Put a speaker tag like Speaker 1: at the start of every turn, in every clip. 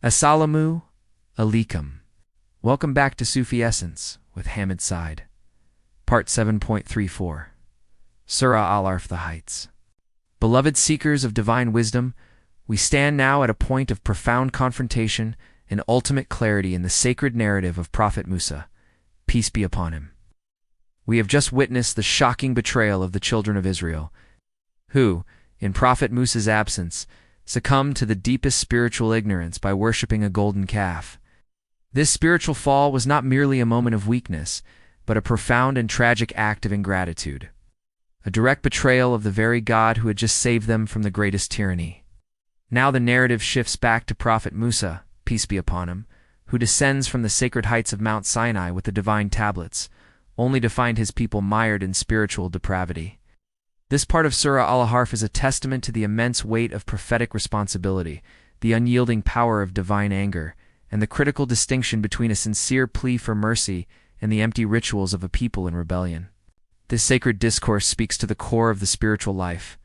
Speaker 1: Assalamu alaikum. Welcome back to Sufi Essence with Hammad Syed. Part 7.34. Surah Al-A'raf, the Heights. Beloved seekers of divine wisdom, we stand now at a point of profound confrontation and ultimate clarity in the sacred narrative of Prophet Musa, peace be upon him. We have just witnessed the shocking betrayal of the children of Israel, who, in Prophet Musa's absence, succumbed to the deepest spiritual ignorance by worshipping a golden calf. This spiritual fall was not merely a moment of weakness, but a profound and tragic act of ingratitude, a direct betrayal of the very God who had just saved them from the greatest tyranny. Now the narrative shifts back to Prophet Musa, peace be upon him, who descends from the sacred heights of Mount Sinai with the divine tablets, only to find his people mired in spiritual depravity. This part of Surah Al-A'raf is a testament to the immense weight of prophetic responsibility, the unyielding power of divine anger, and the critical distinction between a sincere plea for mercy and the empty rituals of a people in rebellion. This sacred discourse speaks to the core of the spiritual life.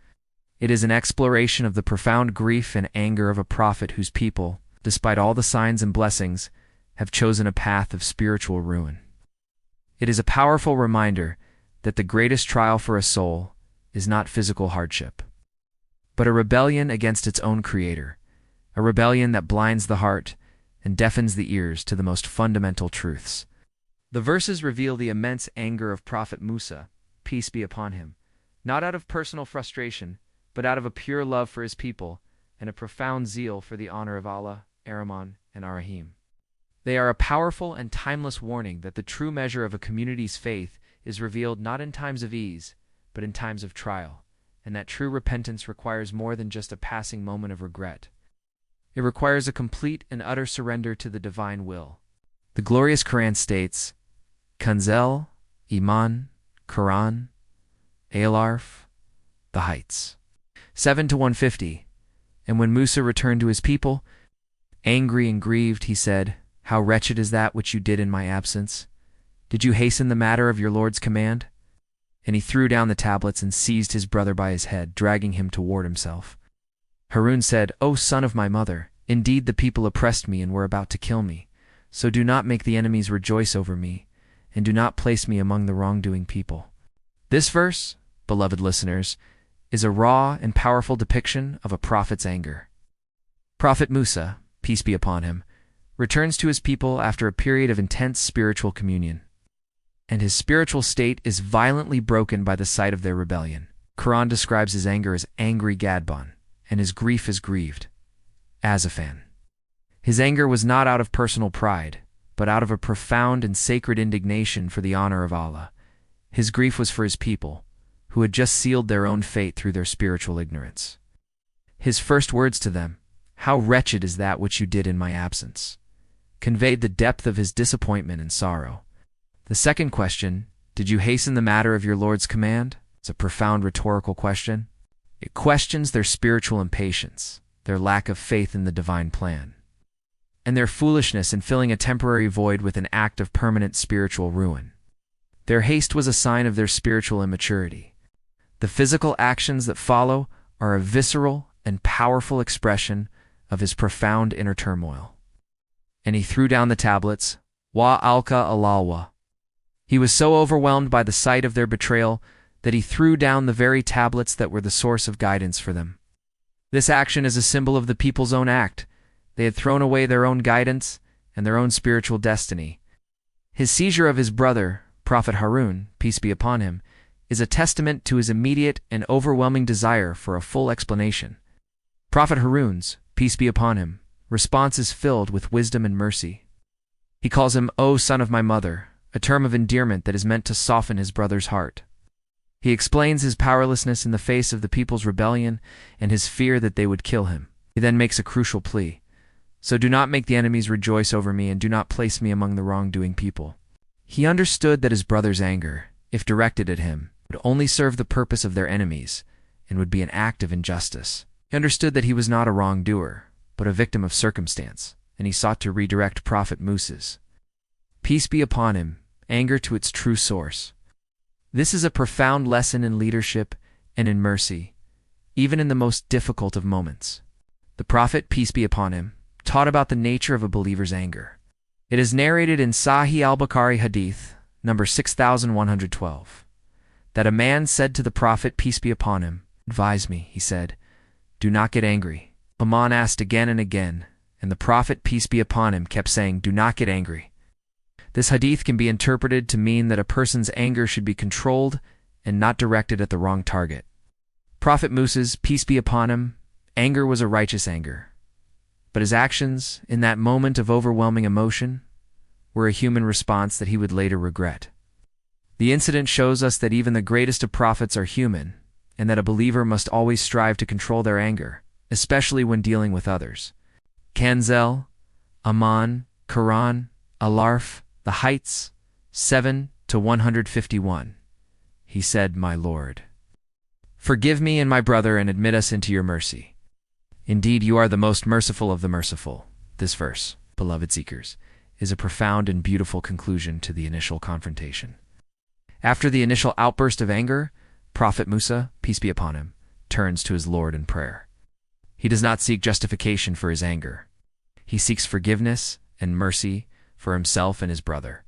Speaker 1: It is an exploration of the profound grief and anger of a prophet whose people, despite all the signs and blessings, have chosen a path of spiritual ruin. It is a powerful reminder that the greatest trial for a soul is not physical hardship, but a rebellion against its own creator, a rebellion that blinds the heart and deafens the ears to the most fundamental truths. The verses reveal the immense anger of Prophet Musa, peace be upon him, not out of personal frustration, but out of a pure love for his people and a profound zeal for the honor of Allah, Ar-Rahman, and Ar-Rahim. They are a powerful and timeless warning that the true measure of a community's faith is revealed not in times of ease, but in times of trial, and that true repentance requires more than just a passing moment of regret. It requires a complete and utter surrender to the divine will. The glorious Quran states, Kanzel, Iman, Quran, Al-A'raf, the Heights. 7-150. And when Musa returned to his people, angry and grieved, he said, How wretched is that which you did in my absence? Did you hasten the matter of your Lord's command? And he threw down the tablets and seized his brother by his head, dragging him toward himself. Harun said, O son of my mother, indeed the people oppressed me and were about to kill me. So do not make the enemies rejoice over me, and do not place me among the wrongdoing people. This verse, beloved listeners, is a raw and powerful depiction of a prophet's anger. Prophet Musa, peace be upon him, returns to his people after a period of intense spiritual communion, and his spiritual state is violently broken by the sight of their rebellion. Quran describes his anger as angry Gadban, and his grief as grieved Azafan. His anger was not out of personal pride, but out of a profound and sacred indignation for the honor of Allah. His grief was for his people, who had just sealed their own fate through their spiritual ignorance. His first words to them, How wretched is that which you did in my absence, conveyed the depth of his disappointment and sorrow. The second question, Did you hasten the matter of your Lord's command? It's a profound rhetorical question. It questions their spiritual impatience, their lack of faith in the divine plan, and their foolishness in filling a temporary void with an act of permanent spiritual ruin. Their haste was a sign of their spiritual immaturity. The physical actions that follow are a visceral and powerful expression of his profound inner turmoil. And he threw down the tablets, Wa alka alalwa. He was so overwhelmed by the sight of their betrayal that he threw down the very tablets that were the source of guidance for them. This action is a symbol of the people's own act. They had thrown away their own guidance and their own spiritual destiny. His seizure of his brother, Prophet Harun, peace be upon him, is a testament to his immediate and overwhelming desire for a full explanation. Prophet Harun's, peace be upon him, response is filled with wisdom and mercy. He calls him, O son of my mother, a term of endearment that is meant to soften his brother's heart. He explains his powerlessness in the face of the people's rebellion and his fear that they would kill him. He then makes a crucial plea. So do not make the enemies rejoice over me and do not place me among the wrongdoing people. He understood that his brother's anger, if directed at him, would only serve the purpose of their enemies and would be an act of injustice. He understood that he was not a wrongdoer, but a victim of circumstance, and he sought to redirect Prophet Musa's, peace be upon him, anger to its true source. This is a profound lesson in leadership and in mercy, even in the most difficult of moments. The Prophet, peace be upon him, taught about the nature of a believer's anger. It is narrated in Sahih al-Bukhari Hadith, number 6112, that a man said to the Prophet, peace be upon him, advise me, he said, do not get angry. Hammad asked again and again, and the Prophet, peace be upon him, kept saying, do not get angry. This hadith can be interpreted to mean that a person's anger should be controlled and not directed at the wrong target. Prophet Musa's, peace be upon him, anger was a righteous anger. But his actions, in that moment of overwhelming emotion, were a human response that he would later regret. The incident shows us that even the greatest of prophets are human, and that a believer must always strive to control their anger, especially when dealing with others. Kanzel, Aman, Quran, Al-A'raf, The Heights, 7-151. He said, my Lord, forgive me and my brother and admit us into your mercy. Indeed, you are the most merciful of the merciful. This verse, beloved seekers, is a profound and beautiful conclusion to the initial confrontation. After the initial outburst of anger, Prophet Musa, peace be upon him, turns to his Lord in prayer. He does not seek justification for his anger. He seeks forgiveness and mercy for himself and his brother.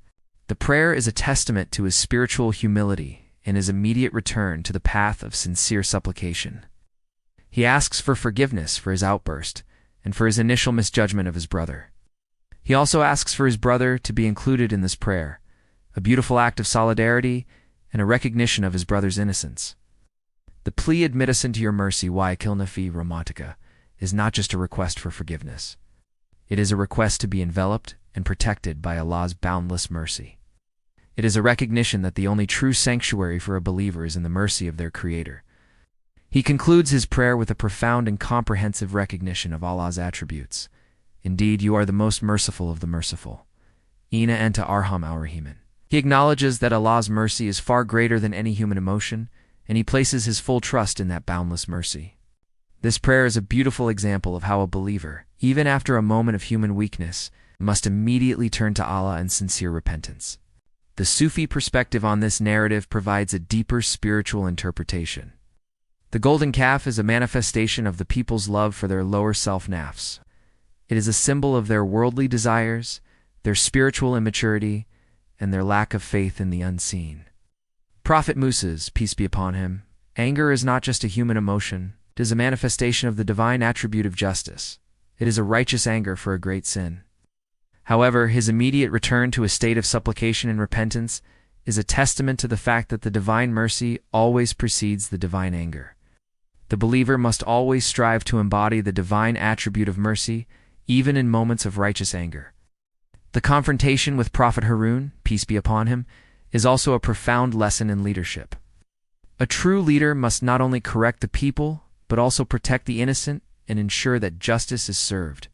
Speaker 1: The prayer is a testament to his spiritual humility and his immediate return to the path of sincere supplication. He asks for forgiveness for his outburst and for his initial misjudgment of his brother. He also asks for his brother to be included in this prayer, a beautiful act of solidarity and a recognition of his brother's innocence. The plea, admit us into your mercy, why kilnafi romantica, is not just a request for forgiveness. It is a request to be enveloped and protected by Allah's boundless mercy. It is a recognition that the only true sanctuary for a believer is in the mercy of their Creator. He concludes his prayer with a profound and comprehensive recognition of Allah's attributes. Indeed, you are the most merciful of the merciful. Ina anta arham ar-rahimin. He acknowledges that Allah's mercy is far greater than any human emotion, and he places his full trust in that boundless mercy. This prayer is a beautiful example of how a believer, even after a moment of human weakness, must immediately turn to Allah in sincere repentance. The Sufi perspective on this narrative provides a deeper spiritual interpretation. The golden calf is a manifestation of the people's love for their lower self-nafs. It is a symbol of their worldly desires, their spiritual immaturity, and their lack of faith in the unseen. Prophet Musa's, peace be upon him, anger is not just a human emotion, it is a manifestation of the divine attribute of justice. It is a righteous anger for a great sin. However, his immediate return to a state of supplication and repentance is a testament to the fact that the divine mercy always precedes the divine anger. The believer must always strive to embody the divine attribute of mercy, even in moments of righteous anger. The confrontation with Prophet Harun, peace be upon him, is also a profound lesson in leadership. A true leader must not only correct the people, but also protect the innocent and ensure that justice is served.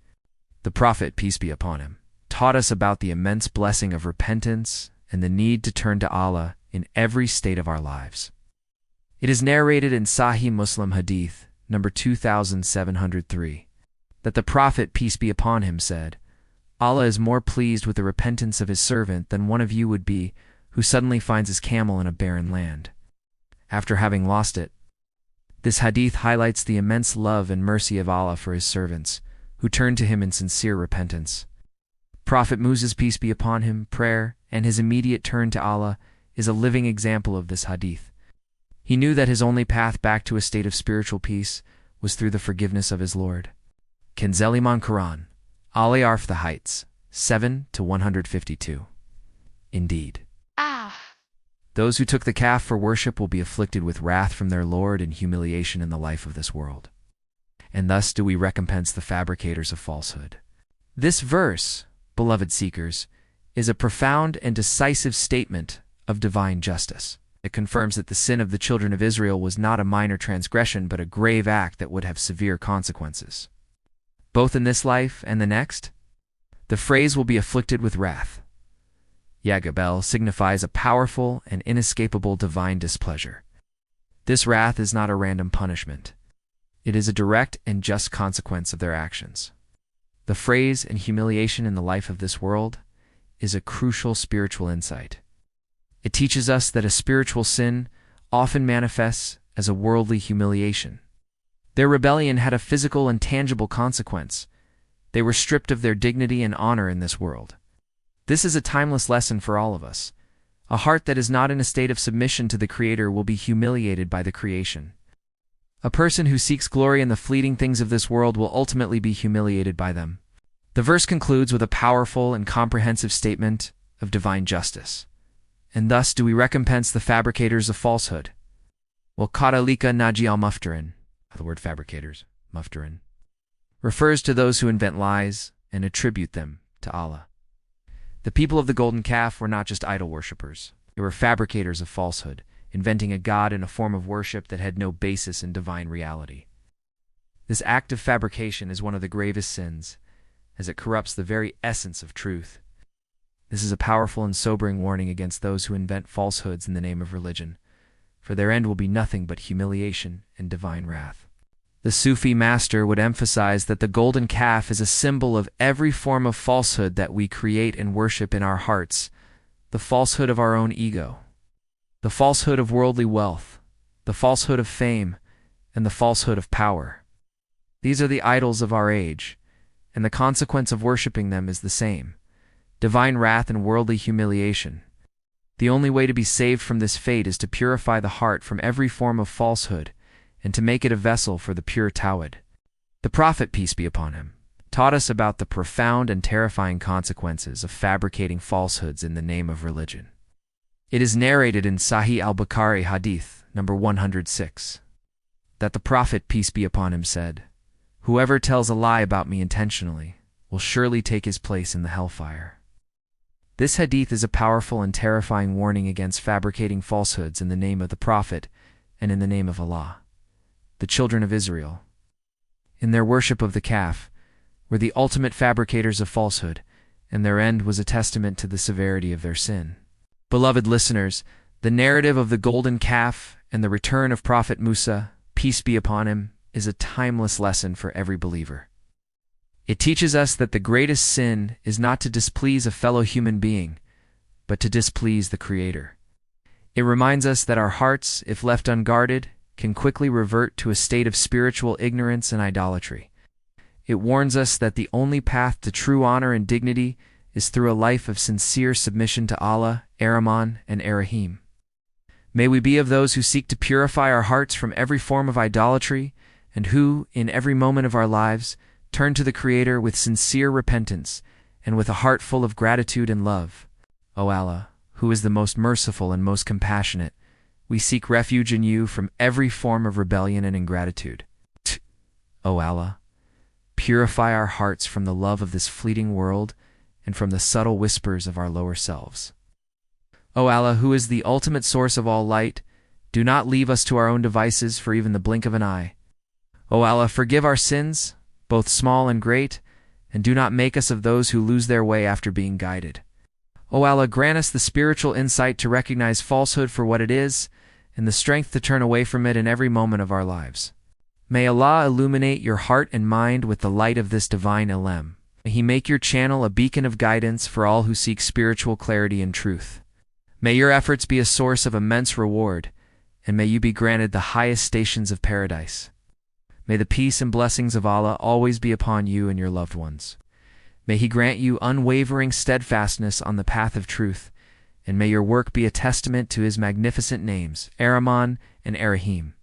Speaker 1: The Prophet, peace be upon him, taught us about the immense blessing of repentance and the need to turn to Allah in every state of our lives. It is narrated in Sahih Muslim Hadith, number 2703, that the Prophet, peace be upon him, said, Allah is more pleased with the repentance of his servant than one of you would be who suddenly finds his camel in a barren land, after having lost it. This hadith highlights the immense love and mercy of Allah for his servants, who turn to him in sincere repentance. Prophet Musa's, peace be upon him, prayer and his immediate turn to Allah is a living example of this hadith. He knew that his only path back to a state of spiritual peace was through the forgiveness of his Lord. Kanzeliman Quran, Al-A'raf, The Heights, 7-152. Indeed, those who took the calf for worship will be afflicted with wrath from their Lord and humiliation in the life of this world. And thus do we recompense the fabricators of falsehood. This verse, beloved seekers, is a profound and decisive statement of divine justice. It confirms that the sin of the children of Israel was not a minor transgression but a grave act that would have severe consequences. Both in this life and the next, the phrase will be afflicted with wrath. Yagabel signifies a powerful and inescapable divine displeasure. This wrath is not a random punishment. It is a direct and just consequence of their actions. The phrase and humiliation in the life of this world is a crucial spiritual insight. It teaches us that a spiritual sin often manifests as a worldly humiliation. Their rebellion had a physical and tangible consequence, They were stripped of their dignity and honor in this world. This is a timeless lesson for all of us. A heart that is not in a state of submission to the Creator will be humiliated by the creation. A person who seeks glory in the fleeting things of this world will ultimately be humiliated by them. The verse concludes with a powerful and comprehensive statement of divine justice. And thus do we recompense the fabricators of falsehood. Al-Qadalika Naji al-Muftarin, the word fabricators, Muftarin, refers to those who invent lies and attribute them to Allah. The people of the golden calf were not just idol worshippers. They were fabricators of falsehood, inventing a god in a form of worship that had no basis in divine reality. This act of fabrication is one of the gravest sins, as it corrupts the very essence of truth. This is a powerful and sobering warning against those who invent falsehoods in the name of religion, for their end will be nothing but humiliation and divine wrath. The Sufi master would emphasize that the golden calf is a symbol of every form of falsehood that we create and worship in our hearts, the falsehood of our own ego, the falsehood of worldly wealth, the falsehood of fame, and the falsehood of power. These are the idols of our age, and the consequence of worshiping them is the same: divine wrath and worldly humiliation. The only way to be saved from this fate is to purify the heart from every form of falsehood, and to make it a vessel for the pure Tawhid. The Prophet, peace be upon him, taught us about the profound and terrifying consequences of fabricating falsehoods in the name of religion. It is narrated in Sahih al-Bukhari Hadith number 106 that the Prophet, peace be upon him, said, "Whoever tells a lie about me intentionally will surely take his place in the hellfire." This hadith is a powerful and terrifying warning against fabricating falsehoods in the name of the Prophet and in the name of Allah. The children of Israel, in their worship of the calf, were the ultimate fabricators of falsehood, and their end was a testament to the severity of their sin. Beloved listeners, the narrative of the golden calf and the return of Prophet Musa, peace be upon him, is a timeless lesson for every believer. It teaches us that the greatest sin is not to displease a fellow human being, but to displease the Creator. It reminds us that our hearts, if left unguarded, can quickly revert to a state of spiritual ignorance and idolatry. It warns us that the only path to true honor and dignity is through a life of sincere submission to Allah, Ar-Rahman, and Ar-Rahim. May we be of those who seek to purify our hearts from every form of idolatry, and who, in every moment of our lives, turn to the Creator with sincere repentance and with a heart full of gratitude and love. O Allah, who is the most merciful and most compassionate, we seek refuge in you from every form of rebellion and ingratitude. O Allah, purify our hearts from the love of this fleeting world and from the subtle whispers of our lower selves. O Allah, who is the ultimate source of all light, do not leave us to our own devices for even the blink of an eye. O Allah, forgive our sins, both small and great, and do not make us of those who lose their way after being guided. O Allah, grant us the spiritual insight to recognize falsehood for what it is, and the strength to turn away from it in every moment of our lives. May Allah illuminate your heart and mind with the light of this divine ilm. May He make your channel a beacon of guidance for all who seek spiritual clarity and truth. May your efforts be a source of immense reward, and may you be granted the highest stations of paradise. May the peace and blessings of Allah always be upon you and your loved ones. May He grant you unwavering steadfastness on the path of truth, and may your work be a testament to His magnificent names, Ar-Rahman and Ar-Rahim.